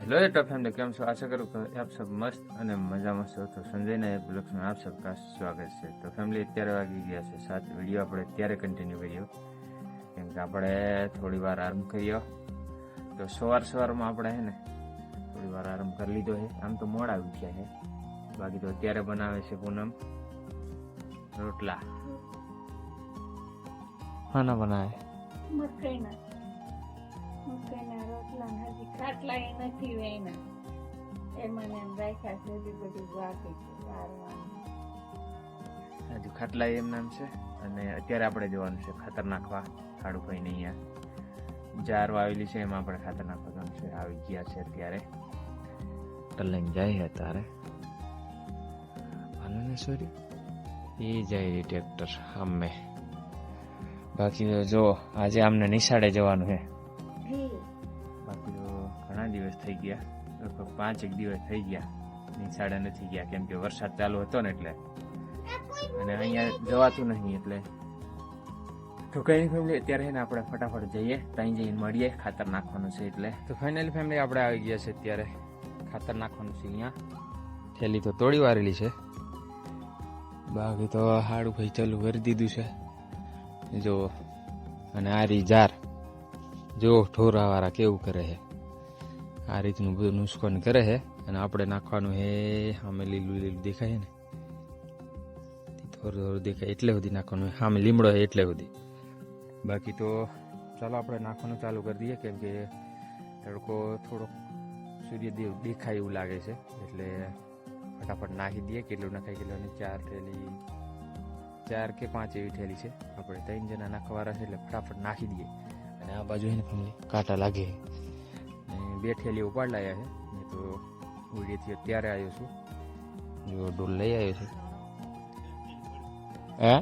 Hello top family કેમ છો આશા કરું કે આપ सब મસ્ત અને મજામાં છો તો સંજયના એક બ્લોગ્સમાં આપ સબકા સ્વાગત છે તો ફેમિલી અત્યારે વાગી ગયા છે 7 વિડીયો આપણે અત્યારે કન્ટિન્યુ કર્યો કેમ કે આપણે થોડી વાર આરામ કર્યો તો સવારમાં આપણે હે ને થોડી વાર આરામ કરી લીધો છે આમ તો મોડા ઉઠ્યા છે બાકી તો અત્યારે બનાવે છે પૂનમ રોટલા ખાના બનાવે મકાઈના રોટલા હજી ખાટલા એ નથી વેના એમાં એમ રાખ્યા છે હજી બધું બાકી છે વારવાનું હજુ ખાટલા એમ નામ છે અને અત્યારે આપણે જવાનું છે ખાતર નાખવા ખાડુભાઈને અહીંયા જાર વાવેલી છે એમાં આપણે ખાતર નાખવા જવાનું છે આવી ગયા છે અત્યારે લઈને જાય અત્યારે હાલો સોરી એ જાય ટ્રેક્ટર અમે બાકી જો આજે અમને નિશાળે જવાનું છે બાકી તો ઘણા દિવસ થઈ ગયા લગભગ 5 દિવસ થઈ ગયા નિશાળે નથી ગયા કેમ કે વરસાદ ચાલુ હતો ને એટલે અને અહીંયા જવાતું નહીં એટલે તો કઈ ફેમિલી અત્યારે ને આપણે ફટાફટ જઈએ ત્યાં જઈને મળીએ ખાતર નાખવાનું છે એટલે તો ફાઇનલી ફેમિલી આપણે આવી ગયા છે અત્યારે ખાતર નાખવાનું છે અહીંયા થેલી તો તોડી વારેલી છે બાકી તો હાડું ભાઈ ચાલુ કરી દીધું છે જો અને આ રી જાર જો ઢોરાવાળા કેવું કરે છે આ રીતનું બધું નુસ્કાન કરે છે અને આપણે નાખવાનું હે સામે લીલું લીલું દેખાય ને થોડું થોડું દેખાય એટલે સુધી નાખવાનું સામે લીમડો છે એટલે સુધી બાકી તો ચાલો આપણે નાખવાનું ચાલુ કરી દઈએ કેમ કે તડકો થોડોક સૂર્યદેવ દેખાય એવું લાગે છે એટલે ફટાફટ નાખી દઈએ કેટલું નાખાય કેટલું 4 કે 5 એવી થેલી છે આપણે 3 જણા નાખવાના છે એટલે ફટાફટ નાખી દઈએ અને આ બાજુ છે ને ફેમિલી કાંટા લાગે અને 2 થેલી ઉપાડ લાવ્યા છે મેં તો ઉડીથી અત્યારે આવ્યો છું જો ડોલ લઈ આવ્યો છું હે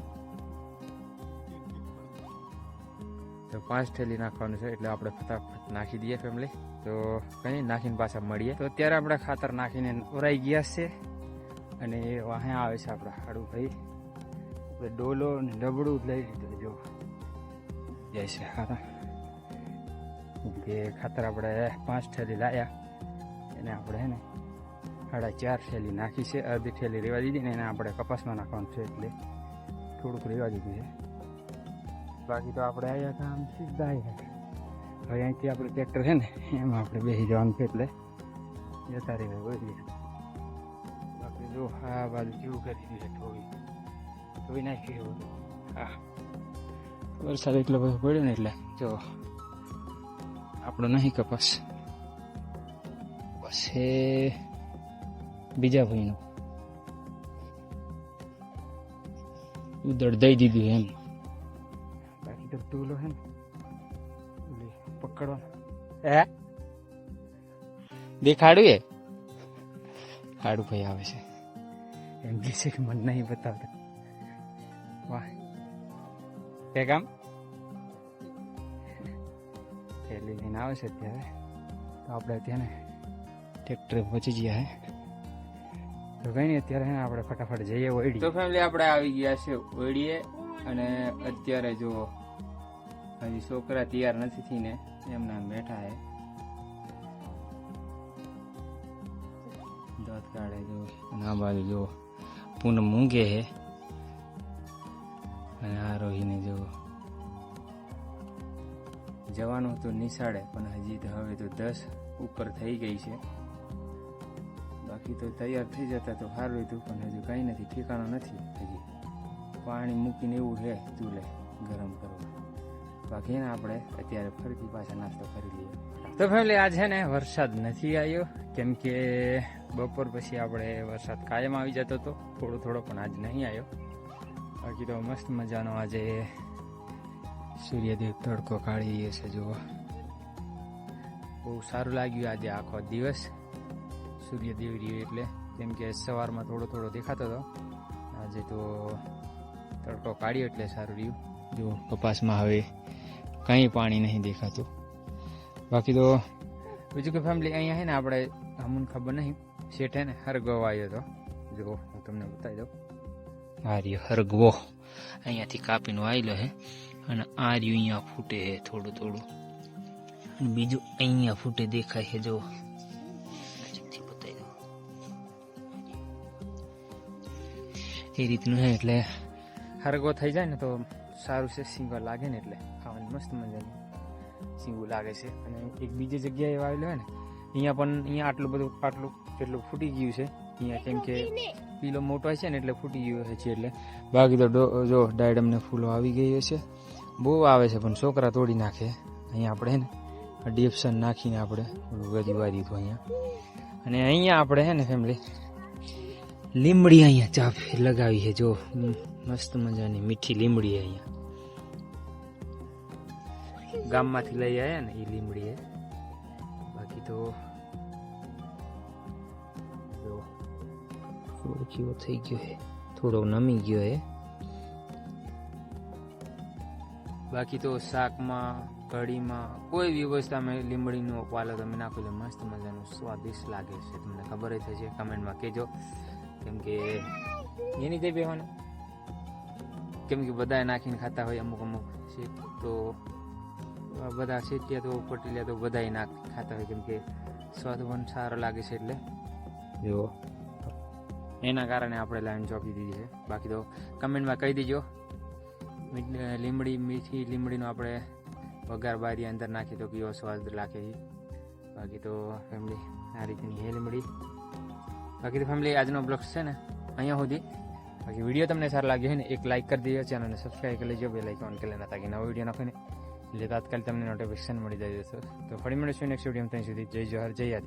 તો 5 થેલી નાખવાનું છે એટલે આપણે ફટાફટ નાખી દઈએ ફેમિલી તો કંઈ નાખીને પાછા મળીએ તો અત્યારે આપણે ખાતર નાખીને ઓરાઈ ગયા છે અને વાહે આવે છે આપણા હાડું ભાઈ આપણે ડોલો ને ડબડું લઈ લીધું જો જાય છે ખાતર કે ખાતર આપણે 5 થેલી લાવ્યા એને આપણે હે ને 4.5 થેલી નાખી છે અડધી થેલી રેવા દીધી ને એને આપણે કપાસમાં નાખવાનું છે એટલે થોડુંક રેવા દીધું છે બાકી તો આપણે આવ્યા કામ સીધા આવ્યા હવે અહીંથી આપણે ટ્રેક્ટર છે ને એમાં આપણે બેસી જવાનું છે એટલે જતા રહે બોલીએ બાકી જો આ બાજુ કેવું કરી દીધું છે ધોઈ નાખી એવું હા વરસાદ એટલો બધો પડ્યો ને એટલે જો આપણો નહીં કપાસ બસ એ બીજા ભાઈનો ઉદળ દઈ દીધું એમ બાકી તો ટૂલો હે ને પકડવાનો હે દેખાડું એ હાડું ભાઈ આવે છે એમ કે છે કે મને નહીં બતાવતા વાહ કે કામ થેલી લઈને આવે છે અત્યારે તો આપણે ત્યાં ટ્રેક્ટર પહોંચી ગયા હે તો કઈ નહીં અત્યારે આપણે ફટાફટ જઈએ ઓઈડી તો ફેમિલી આપણે આવી ગયા છે ઓઈડીએ અને અત્યારે જો હજી છોકરા તૈયાર નથી થઈને એમના બેઠા હે દાંત કાઢે જો અને આ બાજુ જો પૂનમ ઊંઘે હે અને આ રોહીને જો જવાનું હતું નિશાળે પણ હજી તો હવે તો 10 ઉપર થઈ ગઈ છે બાકી તો તૈયાર થઈ જતા તો સારું હતું પણ હજુ કંઈ નથી ઠેકાણું નથી હજી પાણી મૂકીને એવું છે ચૂલે ગરમ કરવા બાકી ને આપણે અત્યારે ફરીથી પાછા નાસ્તો કરી લઈએ તો ફેમિલી આજ છે ને વરસાદ નથી આવ્યો કેમ કે બપોર પછી આપણે વરસાદ કાયમ આવી જતો હતો થોડો પણ આજ નહીં આવ્યો બાકી તો મસ્ત મજાનો આજે સૂર્યદેવ તડકો કાઢી છે જુઓ બહુ સારું લાગ્યું આજે આખો દિવસ સૂર્યદેવ રહ્યો એટલે કેમ કે સવારમાં થોડો દેખાતો હતો આજે તો તડકો કાઢ્યો એટલે સારું રહ્યું જો કપાસમાં હવે કંઈ પાણી નહીં દેખાતું બાકી તો બીજું કે ફેમિલી અહીંયા છે ને આપણે અમને ખબર નહીં શેઠ હે ને હરગવો આવ્યો હતો જો હું તમને બતાવી દઉં આ રહ્યો હરગવો અહીંયાથી કાપીને આવેલો છે અને આ રહ્યું અહીંયા ફૂટે છે થોડું અને બીજું અહીંયા ફૂટે દેખાય છે જો એ રીતનું છે. એટલે હરગો થઈ જાય ને તો સારું છે. સિંગો લાગે ને એટલે ખાવાની મસ્ત મજાની સિંગું લાગે છે. અને એક બીજી જગ્યાએ વાવેલું હોય ને અહીંયા પણ અહીંયા આટલું બધું જેટલું ફૂટી ગયું છે અહીંયા, કેમ કે પીલો મોટો છે ને એટલે ફૂટી ગયો છે. એટલે બાકી તો જો ડાયડમને ફૂલો આવી ગઈ છે, બહુ આવે છે પણ છોકરા તોડી નાખે. અહીંયા આપણે ને ડીએફસન નાખીને આપણે ગદી દીધું અહીંયા. અને અહીંયા આપણે છે ને ફેમિલી લીમડી અહીંયા ચાપ લગાવી છે. જો મસ્ત મજાની મીઠી લીમડી અહીંયા ગામમાંથી લઈ આવ્યા ને એ લીમડી છે. બાકી તો જો થોડો ચીવો થઈ ગયો છે, થોડો નમી ગયો છે. બાકી તો શાકમાં કઢીમાં કોઈ બી વસ્તુમાં લીમડીનો પાલો તમે નાખો એટલે મસ્ત મજાનું સ્વાદિષ્ટ લાગે છે. તમને ખબર જ થશે, કમેન્ટમાં કહેજો. કેમ કે એની જઈ બેવાનું, કેમ કે બધા નાખીને ખાતા હોય અમુક છે તો બધા શેઠિયા તો પટેલિયા તો બધા ખાતા હોય, કેમ કે સ્વાદ પણ સારો લાગે છે. એટલે જો એના કારણે આપણે લાઈન ચોપી દીધી છે. બાકી તો કમેન્ટમાં કહી દેજો મીઠી લીમડીનો આપણે વઘાર બારી અંદર નાખી તો કેવો સ્વાદ લાગે છે. બાકી તો ફેમિલી આ રીતની હે લીમડી. બાકી તો ફેમિલી આજનો બ્લોગ છે ને અહીંયા સુધી. બાકી વિડીયો તમને સારો લાગ્યો હોય ને એક લાઇક કરી દેજો, ચેનલને સબસ્ક્રાઈબ કરી લેજો, બેલ આઇકોન કરી લેના તાકી નવો વિડીયો નાખો ને એટલે તાત્કાલિક તમને નોટિફિકેશન મળી જાય. તો ફરી મળીશું નેક્સ્ટ વિડીયો. ત્યાં સુધી જય જોહર, જય આદિ.